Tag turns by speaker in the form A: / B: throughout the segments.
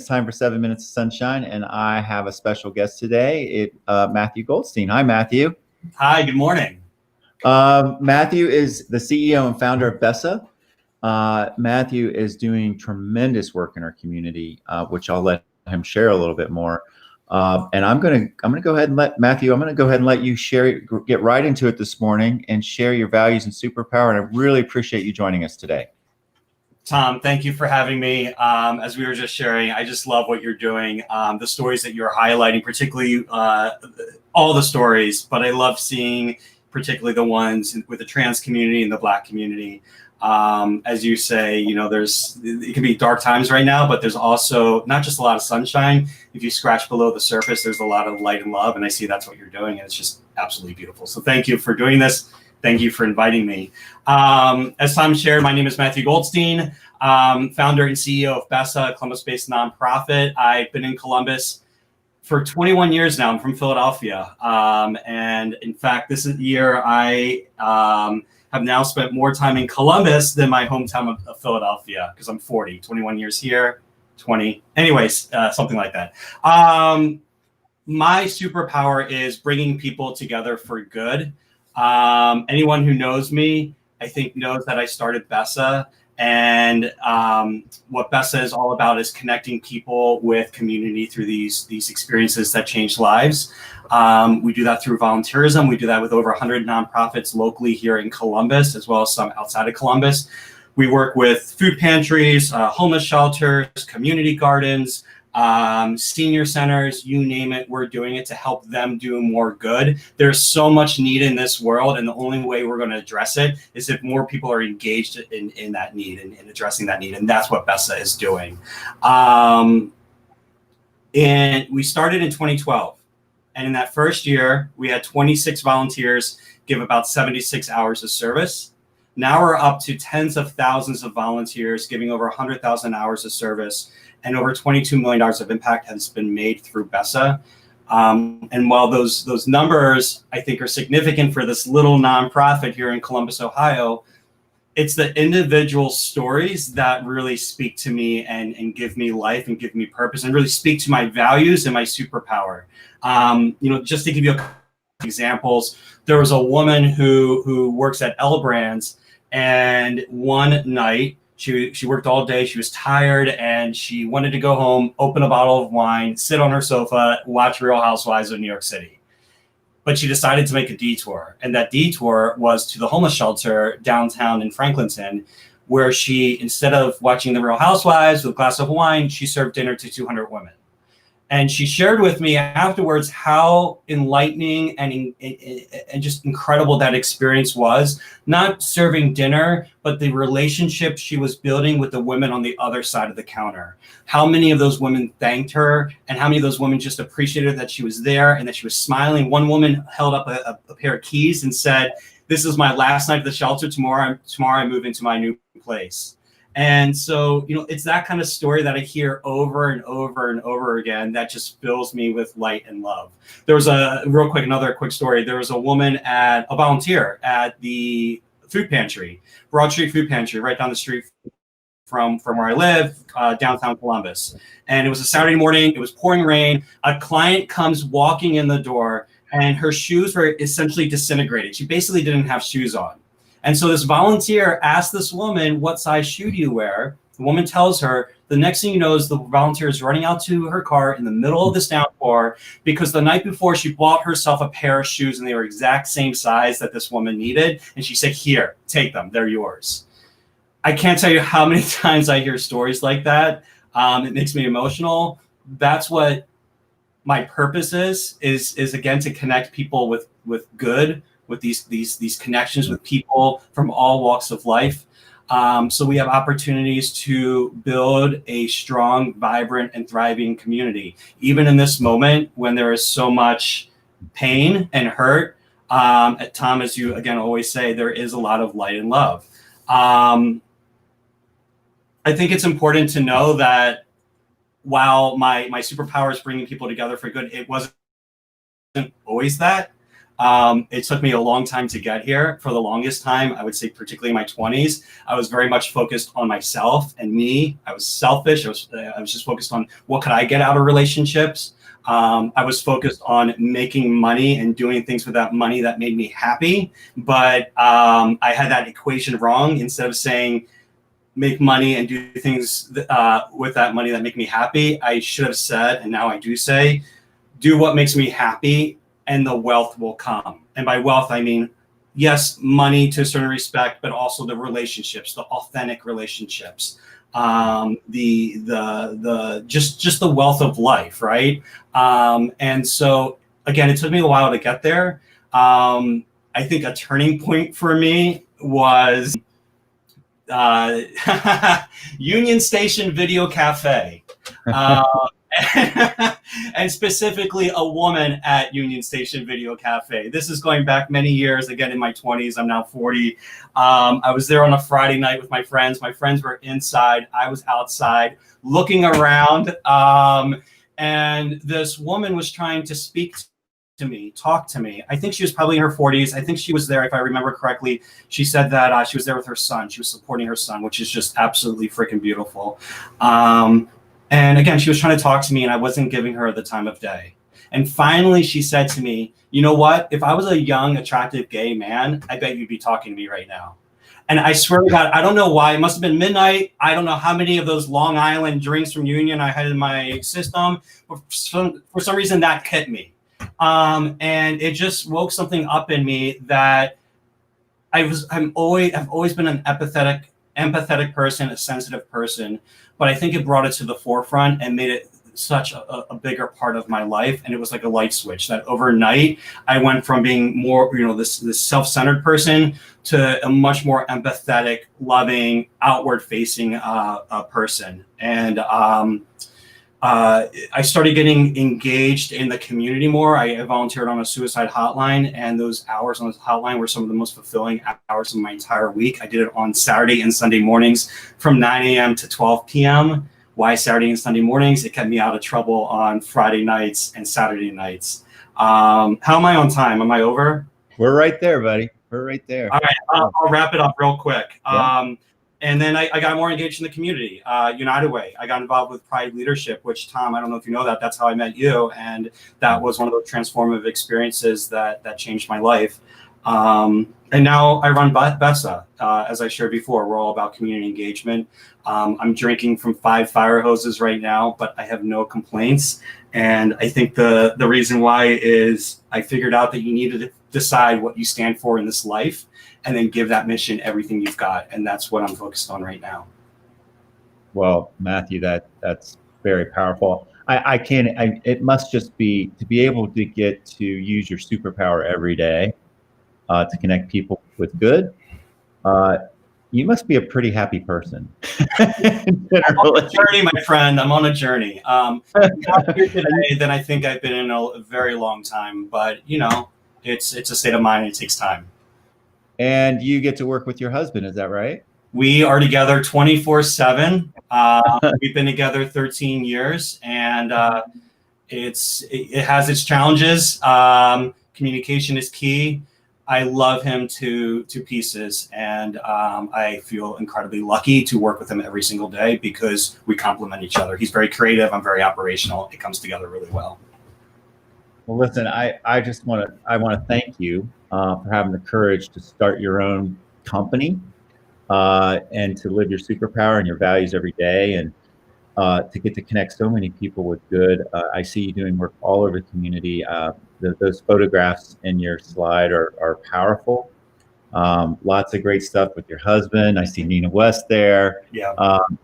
A: It's time for 7 Minutes of Sunshine, and I have a special guest today, Matthew Goldstein. Hi, Matthew.
B: Hi, good morning.
A: Matthew is the CEO and founder of Bessa. Matthew is doing tremendous work in our community, which I'll let him share a little bit more. And I'm gonna go ahead and let Matthew. I'm gonna go ahead and let you get right into it this morning and share your values and superpower. And I really appreciate you joining us today.
B: Tom, thank you for having me. As we were just sharing, I just love what you're doing. The stories that you're highlighting, particularly all the stories, but I love seeing particularly the ones with the trans community and the Black community. As you say, it can be dark times right now, but there's also not just a lot of sunshine. If you scratch below the surface, there's a lot of light and love, and I see that's what you're doing, and it's just absolutely beautiful. So thank you for doing this. Thank you for inviting me. As Tom shared, my name is Matthew Goldstein, founder and CEO of Bessa, a Columbus-based nonprofit. I've been in Columbus for 21 years now. I'm from Philadelphia. And in fact, this year I have now spent more time in Columbus than my hometown of Philadelphia, because I'm 40, 21 years here, 20. Anyways, something like that. My superpower is bringing people together for good. Anyone who knows me, I think, knows that I started Bessa, and what Bessa is all about is connecting people with community through these experiences that change lives. We do that through volunteerism. We do that with over 100 nonprofits locally here in Columbus, as well as some outside of Columbus. We work with food pantries, homeless shelters, community gardens, senior centers, you name it. We're doing it to help them do more good. There's so much need in this world, and the only way we're going to address it is if more people are engaged in that need and addressing that need, and that's what Bessa is doing. And we started in 2012, and in that first year we had 26 volunteers give about 76 hours of service. Now we're up to tens of thousands of volunteers giving over 100,000 hours of service, and over $22 million of impact has been made through Bessa. And while those numbers, I think, are significant for this little nonprofit here in Columbus, Ohio, it's the individual stories that really speak to me and give me life and give me purpose and really speak to my values and my superpower. Just to give you a couple examples, there was a woman who works at L Brands, and one night, She worked all day. She was tired, and she wanted to go home, open a bottle of wine, sit on her sofa, watch Real Housewives of New York City. But she decided to make a detour, and that detour was to the homeless shelter downtown in Franklinton, where she, instead of watching the Real Housewives with a glass of wine, she served dinner to 200 women. And she shared with me afterwards how enlightening and just incredible that experience was. Not serving dinner, but the relationship she was building with the women on the other side of the counter. How many of those women thanked her, and how many of those women just appreciated that she was there and that she was smiling. One woman held up a pair of keys and said, "This is my last night at the shelter. Tomorrow I move into my new place." And so, it's that kind of story that I hear over and over and over again that just fills me with light and love. There was another quick story. There was a volunteer at the food pantry, Broad Street Food Pantry, right down the street from where I live, downtown Columbus. And it was a Saturday morning. It was pouring rain. A client comes walking in the door, and her shoes were essentially disintegrated. She basically didn't have shoes on. And so this volunteer asked this woman, "What size shoe do you wear?" The woman tells her. The next thing you know is the volunteer is running out to her car in the middle of this downpour, because the night before she bought herself a pair of shoes, and they were exact same size that this woman needed. And she said, "Here, take them. They're yours." I can't tell you how many times I hear stories like that. It makes me emotional. That's what my purpose is again, to connect people with good, with these connections with people from all walks of life. So we have opportunities to build a strong, vibrant, and thriving community. Even in this moment when there is so much pain and hurt, Tom, as you again always say, there is a lot of light and love. I think it's important to know that while my superpower is bringing people together for good, it wasn't always that. It took me a long time to get here. For the longest time, I would say, particularly in my 20s, I was very much focused on myself and me. I was selfish. I was just focused on what could I get out of relationships. I was focused on making money and doing things with that money that made me happy. But I had that equation wrong. Instead of saying make money and do things with that money that make me happy, I should have said, and now I do say, do what makes me happy and the wealth will come. And by wealth, I mean, yes, money to a certain respect, but also the relationships, the authentic relationships, just the wealth of life, right? And so again, it took me a while to get there. I think a turning point for me was Union Station Video Cafe. And specifically a woman at Union Station Video Cafe. This is going back many years, again, in my 20s. I'm now 40. I was there on a Friday night with my friends. My friends were inside. I was outside looking around. And this woman was trying to speak to me, talk to me. I think she was probably in her 40s. I think she was there, if I remember correctly. She said that she was there with her son. She was supporting her son, which is just absolutely freaking beautiful. And again, she was trying to talk to me and I wasn't giving her the time of day. And finally, she said to me, you know what? If I was a young, attractive gay man, I bet you'd be talking to me right now. And I swear to God, I don't know why. It must have been midnight. I don't know how many of those Long Island drinks from Union I had in my system. But for some reason, that hit me. And it just woke something up in me that I've always been an empathetic person, a sensitive person, but I think it brought it to the forefront and made it such a bigger part of my life. And it was like a light switch that overnight I went from being more, this self-centered person to a much more empathetic, loving, outward facing person. And I started getting engaged in the community more. I volunteered on a suicide hotline, and those hours on the hotline were some of the most fulfilling hours of my entire week. I did it on Saturday and Sunday mornings from 9 a.m. to 12 p.m. Why Saturday and Sunday mornings? It kept me out of trouble on Friday nights and Saturday nights. How am I on time? Am I over?
A: We're right there, buddy. We're right there.
B: All right, I'll wrap it up real quick.
A: Yeah.
B: And then I got more engaged in the community. United Way, I got involved with Pride Leadership, which, Tom, I don't know if you know that, that's how I met you. And that was one of those transformative experiences that changed my life. And now I run BESA. As I shared before, we're all about community engagement. I'm drinking from 5 fire hoses right now, but I have no complaints. And I think the reason why is I figured out that you need to decide what you stand for in this life and then give that mission everything you've got. And that's what I'm focused on right now.
A: Well, Matthew, that's very powerful. It must just be to be able to get to use your superpower every day to connect people with good. You must be a pretty happy person.
B: I'm on a journey, my friend. I'm on a journey. I'm happier today than I think I've been in a very long time. But, it's a state of mind. It takes time.
A: And you get to work with your husband. Is that right?
B: We are together 24/7. We've been together 13 years, and it has its challenges. Communication is key. I love him to pieces, and I feel incredibly lucky to work with him every single day because we complement each other. He's very creative. I'm very operational. It comes together really well.
A: Well, listen, I want to thank you for having the courage to start your own company and to live your superpower and your values every day, and to get to connect so many people with good. I see you doing work all over the community. Those photographs in your slide are powerful. Lots of great stuff with your husband. I see Nina West there.
B: Yeah.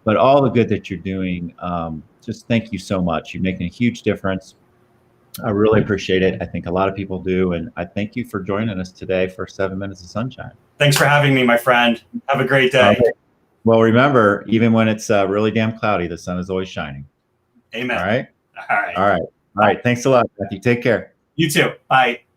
A: But all the good that you're doing, just thank you so much. You're making a huge difference. I really appreciate it. I think a lot of people do. And I thank you for joining us today for 7 Minutes of Sunshine.
B: Thanks for having me, my friend. Have a great day.
A: Okay. Well, remember, even when it's really damn cloudy, the sun is always shining.
B: Amen.
A: All right.
B: All right.
A: All right. All right. Thanks a lot, Matthew. Take care.
B: You too. Bye.